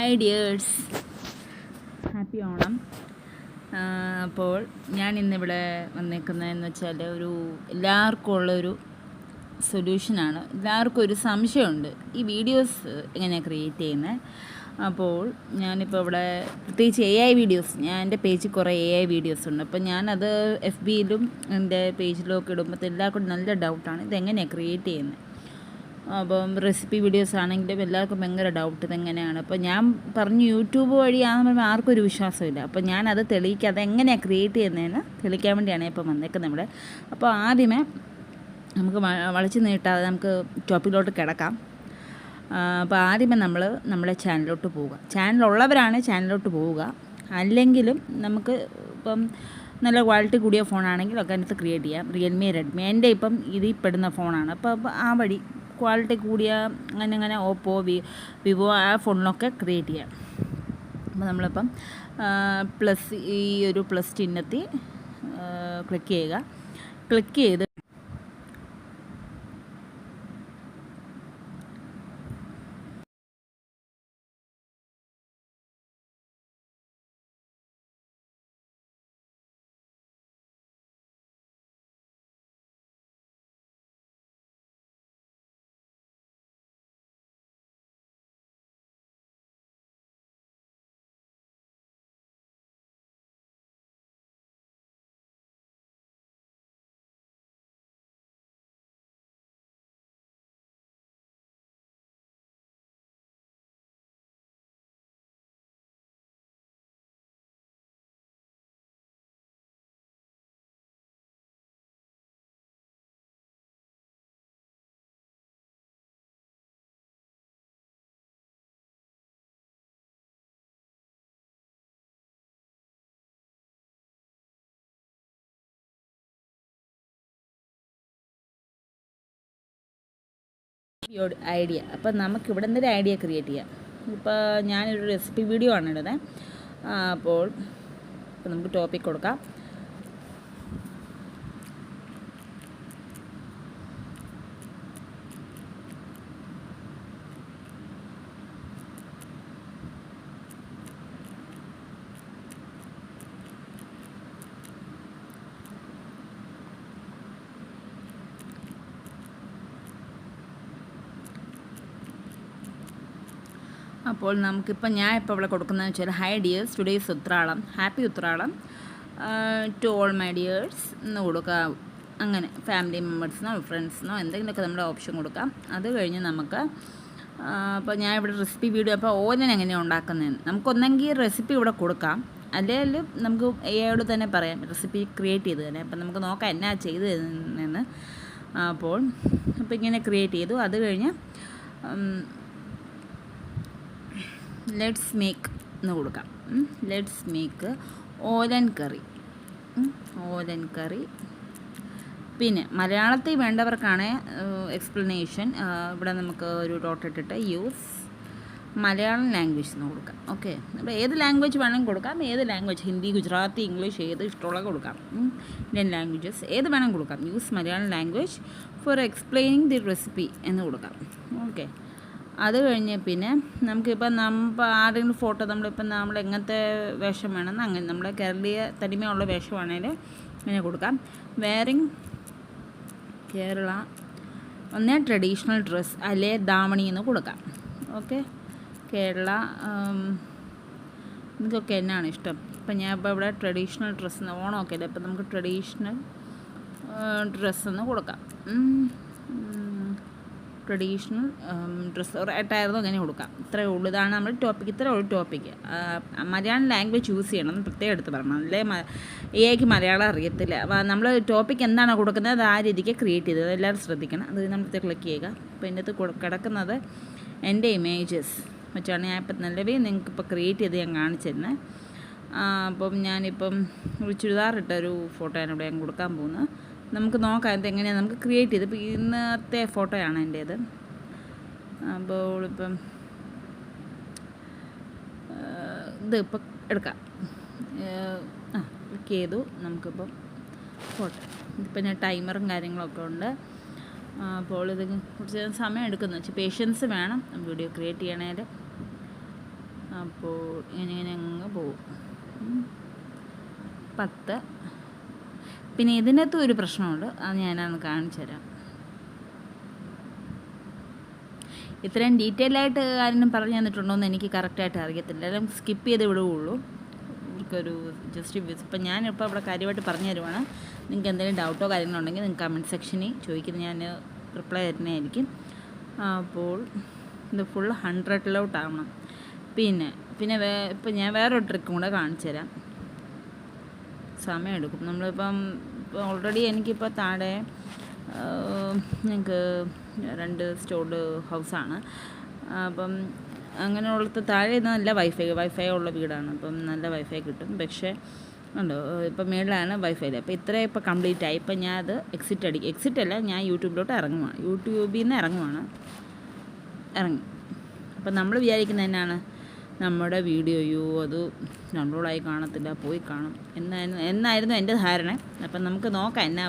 Hi dears, happy Onam. അപ്പോൾ ഞാൻ ഇന്നിവിടെ വന്നേക്കുന്നതെന്ന് വെച്ചാൽ എല്ലാവർക്കും ഉള്ളൊരു സൊല്യൂഷനാണ്. എല്ലാവർക്കും ഒരു സംശയമുണ്ട്, ഈ വീഡിയോസ് എങ്ങനെയാണ് ക്രിയേറ്റ് ചെയ്യുന്നത്. അപ്പോൾ ഞാനിപ്പോൾ ഇവിടെ പ്രത്യേകിച്ച് വീഡിയോസ്, എൻ്റെ പേജിൽ കുറേ വീഡിയോസ് ഉണ്ട്. അപ്പോൾ ഞാനത് FBയിലും എൻ്റെ പേജിലും ഒക്കെ ഇടുമ്പോൾ എല്ലാവർക്കും നല്ല ഡൗട്ടാണ്, ഇതെങ്ങനെയാണ് ക്രിയേറ്റ് ചെയ്യുന്നത്. അപ്പം റെസിപ്പി വീഡിയോസ് ആണെങ്കിലും എല്ലാവർക്കും ഭയങ്കര ഡൗട്ട് ഇതെങ്ങനെയാണ്. അപ്പോൾ ഞാൻ പറഞ്ഞു യൂട്യൂബ് വഴിയാണെന്ന് പറയുമ്പോൾ ആർക്കും ഒരു വിശ്വാസമില്ല. അപ്പോൾ ഞാനത് തെളിയിക്കാതെ എങ്ങനെയാണ് ക്രിയേറ്റ് ചെയ്യുന്നതെന്ന് തെളിയിക്കാൻ വേണ്ടിയാണ് ഇപ്പോൾ വന്നേക്കുന്നത് ഇവിടെ. അപ്പോൾ ആദ്യമേ നമുക്ക് വളച്ച് നീട്ടാതെ നമുക്ക് ടോപ്പിലോട്ട് കിടക്കാം. അപ്പോൾ ആദ്യമേ നമ്മൾ നമ്മുടെ ചാനലിലോട്ട് പോവുക. ചാനലുള്ളവരാണ് ചാനലിലോട്ട് പോവുക, അല്ലെങ്കിലും നമുക്ക് ഇപ്പം നല്ല ക്വാളിറ്റി കൂടിയ ഫോണാണെങ്കിലൊക്കെ അതിനകത്ത് ക്രിയേറ്റ് ചെയ്യാം. റിയൽമി, റെഡ്മി, എൻ്റെ ഇപ്പം ഇതിൽ പെടുന്ന ഫോണാണ്. അപ്പോൾ ആ വഴി ക്വാളിറ്റി കൂടിയ അങ്ങനെ ഓപ്പോ, വിവോ ആ ഫോണിലൊക്കെ ക്രിയേറ്റ് ചെയ്യാം. അപ്പോൾ നമ്മളിപ്പം ഈ ഒരു പ്ലസ് ചിഹ്നത്തിൽ ക്ലിക്ക് ചെയ്യുക. ക്ലിക്ക് ചെയ്ത് ഐഡിയ, അപ്പം നമുക്ക് ഇവിടെ നിന്നൊരു ഐഡിയ ക്രിയേറ്റ് ചെയ്യാം. ഇപ്പോൾ ഞാനൊരു റെസിപ്പി വീഡിയോ ആണ് ഇടുന്നത്. അപ്പോൾ നമുക്ക് ടോപ്പിക് കൊടുക്കാം. അപ്പോൾ നമുക്കിപ്പോൾ ഞാൻ ഇപ്പോൾ ഇവിടെ കൊടുക്കുന്നതെന്ന് വെച്ചാൽ hi dears, today's Uthralam, happy Uthralam to all my dears എന്ന് കൊടുക്കാം. അങ്ങനെ ഫാമിലി മെമ്പേഴ്സിനോ ഫ്രണ്ട്സിനോ എന്തെങ്കിലുമൊക്കെ നമ്മുടെ ഓപ്ഷൻ കൊടുക്കാം. അത് കഴിഞ്ഞ് നമുക്ക് അപ്പോൾ ഞാൻ ഇവിടെ റെസിപ്പി വീഡിയോ, അപ്പോൾ ഓലൻ എങ്ങനെയാണ് ഉണ്ടാക്കുന്നതെന്ന് നമുക്കൊന്നെങ്കിൽ റെസിപ്പി ഇവിടെ കൊടുക്കാം, അല്ലെങ്കിൽ നമുക്ക് അയാളോട് തന്നെ പറയാം റെസിപ്പി ക്രിയേറ്റ് ചെയ്ത് തന്നെ. അപ്പം നമുക്ക് നോക്കാം എന്നാ ചെയ്തതെന്ന്. അപ്പോൾ ഇങ്ങനെ ക്രിയേറ്റ് ചെയ്തു. അത് കഴിഞ്ഞ് ലെറ്റ്സ് മേക്ക് എന്ന് കൊടുക്കാം. ലെറ്റ്സ് മേക്ക് ഓലൻ കറി. പിന്നെ മലയാളത്തിൽ വേണ്ടവർക്കാണ് എക്സ്പ്ലനേഷൻ. ഇവിടെ നമുക്ക് ഒരു ഡോട്ട് ഇട്ടിട്ട് യൂസ് മലയാളം ലാംഗ്വേജ് എന്ന് കൊടുക്കാം. ഓക്കെ, അപ്പോൾ ഏത് ലാംഗ്വേജ് വേണമെങ്കിൽ കൊടുക്കാം. ഏത് ലാംഗ്വേജ്, ഹിന്ദി, ഗുജറാത്തി, ഇംഗ്ലീഷ്, ഏത് ഇഷ്ടമുള്ള കൊടുക്കാം. ഇന്ത്യൻ ലാംഗ്വേജസ് ഏത് വേണം കൊടുക്കാം. Use Malayalam language four explaining the recipe എന്ന് കൊടുക്കാം. ഓക്കെ, അത് കഴിഞ്ഞ് പിന്നെ നമുക്കിപ്പം ആരെങ്കിലും ഫോട്ടോ നമ്മൾ എങ്ങനത്തെ വേഷം വേണമെന്ന് അങ്ങനെ നമ്മുടെ കേരളീയ തനിമയുള്ള വേഷമാണെങ്കിൽ അങ്ങനെ കൊടുക്കാം. വെയറിങ് കേരള ഒന്നേ ട്രഡീഷണൽ ഡ്രസ്സ് അല്ലേ ദാവണി എന്ന് കൊടുക്കാം. ഓക്കെ, കേരള ഇതൊക്കെ എന്നാണ് ഇഷ്ടം. ഇപ്പം ഞാൻ ഇപ്പോൾ ഇവിടെ ട്രഡീഷണൽ ഡ്രസ്സ് ഓണമൊക്കെ അല്ലേ, അപ്പം നമുക്ക് ട്രഡീഷണൽ ഡ്രസ്സെന്ന് കൊടുക്കാം. ട്രഡീഷണൽ ഡ്രസ്സ് ആയിട്ടായിരുന്നു അങ്ങനെ കൊടുക്കാം. ഇത്രയേ ഉള്ളൂ. ഇതാണ് നമ്മുടെ ടോപ്പിക്. ഇത്രയേ ഉള്ളൂ ടോപ്പിക്ക്. മലയാളം ലാംഗ്വേജ് ചൂസ് ചെയ്യണം എന്ന് പ്രത്യേകം എടുത്ത് പറയണം, അല്ലേ AI മലയാളം അറിയത്തില്ല. നമ്മൾ ടോപ്പിക് എന്താണോ കൊടുക്കുന്നത് അത് ആ രീതിക്ക് ക്രിയേറ്റ് ചെയ്തത് എല്ലാവരും ശ്രദ്ധിക്കണം. അത് നമ്മൾ ക്ലിക്ക് ചെയ്യുക. അപ്പോൾ ഇതിൻ്റെ അകത്ത് കിടക്കുന്നത് എൻ്റെ ഇമേജസ് വെച്ചാണ് ഞാൻ ഇപ്പം നിലവിൽ നിങ്ങൾക്കിപ്പോൾ ക്രിയേറ്റ് ചെയ്ത് ഞാൻ കാണിച്ചിരുന്നത്. അപ്പം ഞാനിപ്പം ഒരു ചുരിദാറിട്ടൊരു ഫോട്ടോയാണ് ഇവിടെ ഞാൻ കൊടുക്കാൻ പോകുന്നത്. നമുക്ക് നോക്കാം ഇതെങ്ങനെയാണ് നമുക്ക് ക്രിയേറ്റ് ചെയ്ത്. ഇപ്പോൾ ഇന്നത്തെ ഫോട്ടോയാണ് എൻ്റേത്. അപ്പോൾ ഇപ്പം ഇതിപ്പം എടുക്കാം. ക്ലിക്ക് ചെയ്തു. നമുക്കിപ്പം ഫോട്ടോ ഇതിപ്പോൾ ഞാൻ ടൈമറും കാര്യങ്ങളൊക്കെ ഉണ്ട്. അപ്പോൾ ഇത് കുറച്ച് സമയം എടുക്കുന്നു വെച്ചാൽ പേഷ്യൻസ് വേണം വീഡിയോ ക്രിയേറ്റ് ചെയ്യണേൽ. അപ്പോൾ ഇങ്ങനെ അങ്ങ് പോവും. 10. പിന്നെ ഇതിനകത്തും ഒരു പ്രശ്നമുണ്ട്, അത് ഞാനൊന്ന് കാണിച്ചു തരാം. ഇത്രയും ഡീറ്റെയിൽ ആയിട്ട് ആരെങ്കിലും പറഞ്ഞു തന്നിട്ടുണ്ടോ എന്ന് എനിക്ക് കറക്റ്റായിട്ട് അറിയത്തില്ല. എല്ലാം സ്കിപ്പ് ചെയ്ത് വിടുകയുള്ളൂ. ഇവർക്കൊരു ജസ്റ്റ് ഇപ്പം ഞാനിപ്പോൾ ഇവിടെ കാര്യമായിട്ട് പറഞ്ഞു തരുവാണ്. നിങ്ങൾക്ക് എന്തെങ്കിലും ഡൗട്ടോ കാര്യങ്ങളോ ഉണ്ടെങ്കിൽ നിങ്ങൾക്ക് കമൻറ്റ് സെക്ഷനിൽ ചോദിക്കുന്നത് ഞാൻ റിപ്ലൈ തരുന്നതായിരിക്കും. അപ്പോൾ ഇത് ഫുൾ 100-ലോട്ടാവണം. പിന്നെ ഇപ്പം ഞാൻ വേറൊരു ട്രിക്കും കൂടെ കാണിച്ചു തരാം. സമയമെടുക്കും. നമ്മളിപ്പം ഓൾറെഡി എനിക്കിപ്പോൾ താഴെ ഞങ്ങൾക്ക് 2 സ്റ്റോർഡ് ഹൗസാണ്. അപ്പം അങ്ങനെയുള്ളത് താഴെ നല്ല വൈഫൈ ഉള്ള വീടാണ്. അപ്പം നല്ല വൈഫൈ കിട്ടും. പക്ഷേ ഉണ്ടോ ഇപ്പം മേളിലാണ് വൈഫൈ. അപ്പോൾ ഇത്രയും ഇപ്പോൾ കംപ്ലീറ്റ് ആയി. ഇപ്പം ഞാൻ അത് എക്സിറ്റല്ല, ഞാൻ യൂട്യൂബിലോട്ട് യൂട്യൂബിൽ നിന്ന് ഇറങ്ങി. അപ്പം നമ്മൾ വിചാരിക്കുന്നത് എന്നാണ്, നമ്മുടെ വീഡിയോയോ അത് ഡൗൺലോഡായി കാണത്തില്ല, പോയി കാണും എന്നായിരുന്നു എൻ്റെ ധാരണ. അപ്പം നമുക്ക് നോക്കാം എന്നാ